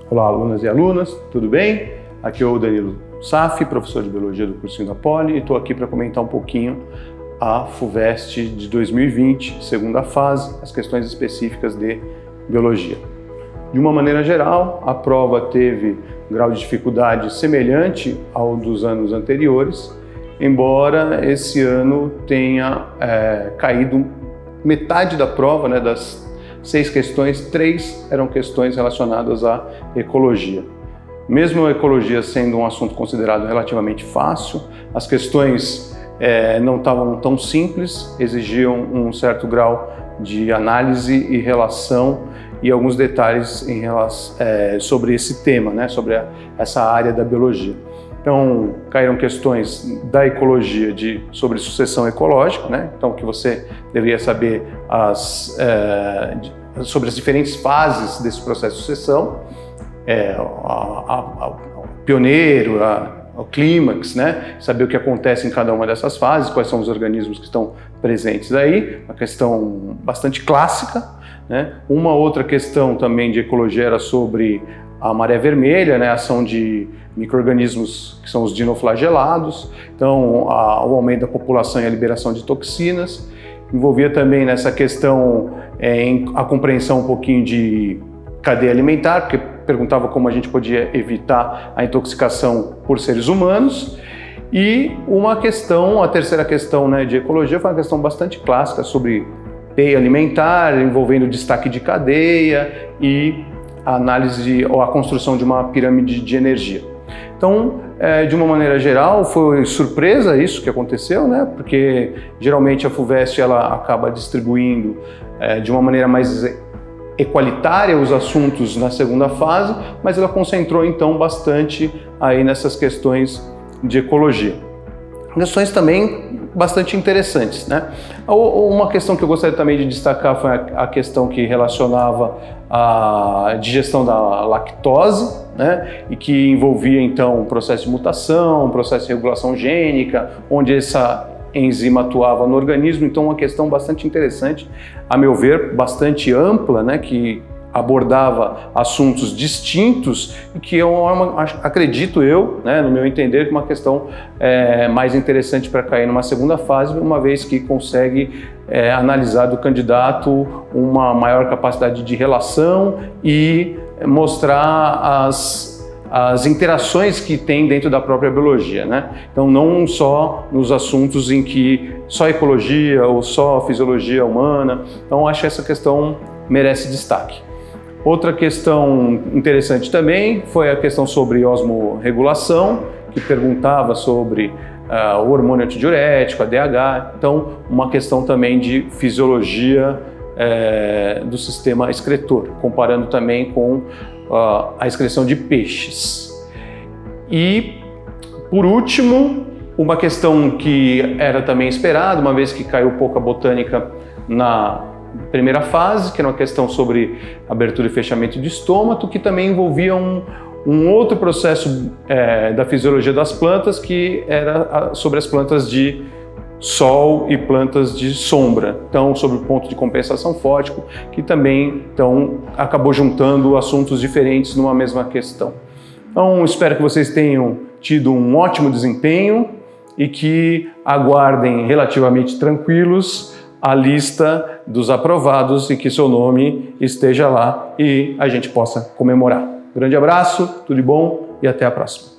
Olá, alunas e alunas, tudo bem? Aqui é o Danilo Safi, professor de Biologia do cursinho da Poli, e estou aqui para comentar um pouquinho a FUVEST de 2020, segunda fase, as questões específicas de Biologia. De uma maneira geral, a prova teve grau de dificuldade semelhante ao dos anos anteriores, embora esse ano tenha caído metade da prova, né, das 6 questões, 3 eram questões relacionadas à ecologia. Mesmo a ecologia sendo um assunto considerado relativamente fácil, as questões não estavam tão simples, exigiam um certo grau de análise e relação e alguns detalhes em relação, sobre esse tema, né, sobre essa área da biologia. Então, caíram questões da ecologia sobre sucessão ecológica, né? Então, que você deveria saber sobre as diferentes fases desse processo de sucessão, o pioneiro, o clímax, né? Saber o que acontece em cada uma dessas fases, quais são os organismos que estão presentes aí, uma questão bastante clássica, né? Uma outra questão também de ecologia era sobre a maré vermelha, né? A ação de micro-organismos que são os dinoflagelados, então o aumento da população e a liberação de toxinas. Envolvia também nessa questão a compreensão um pouquinho de cadeia alimentar, porque perguntava como a gente podia evitar a intoxicação por seres humanos. E uma questão, a terceira questão, né, de ecologia foi uma questão bastante clássica sobre cadeia alimentar, envolvendo destaque de cadeia e a análise ou a construção de uma pirâmide de energia. Então, de uma maneira geral, foi surpresa isso que aconteceu, né? Porque geralmente a FUVEST ela acaba distribuindo de uma maneira mais equalitária os assuntos na segunda fase, mas ela concentrou então bastante aí nessas questões de ecologia. Questões também bastante interessantes, né? Uma questão que eu gostaria também de destacar foi a questão que relacionava a digestão da lactose, né? E que envolvia então um processo de mutação, um processo de regulação gênica, onde essa enzima atuava no organismo. Então uma questão bastante interessante, a meu ver, bastante ampla, né? Que abordava assuntos distintos e que acredito eu, né, no meu entender, que uma questão mais interessante para cair numa segunda fase, uma vez que consegue analisar do candidato uma maior capacidade de relação e mostrar as interações que tem dentro da própria biologia, né? Então não só nos assuntos em que só ecologia ou só fisiologia humana. Então acho que essa questão merece destaque. Outra questão interessante também foi a questão sobre osmorregulação, que perguntava sobre o hormônio antidiurético, a DH, então uma questão também de fisiologia do sistema excretor, comparando também com a excreção de peixes. E, por último, uma questão que era também esperada, uma vez que caiu pouca botânica na primeira fase, que era uma questão sobre abertura e fechamento de estômago, que também envolvia um outro processo da fisiologia das plantas, que era sobre as plantas de sol e plantas de sombra, então sobre o ponto de compensação fótico, que também então acabou juntando assuntos diferentes numa mesma questão. Então espero que vocês tenham tido um ótimo desempenho e que aguardem relativamente tranquilos a lista dos aprovados e que seu nome esteja lá e a gente possa comemorar. Grande abraço, tudo de bom e até a próxima.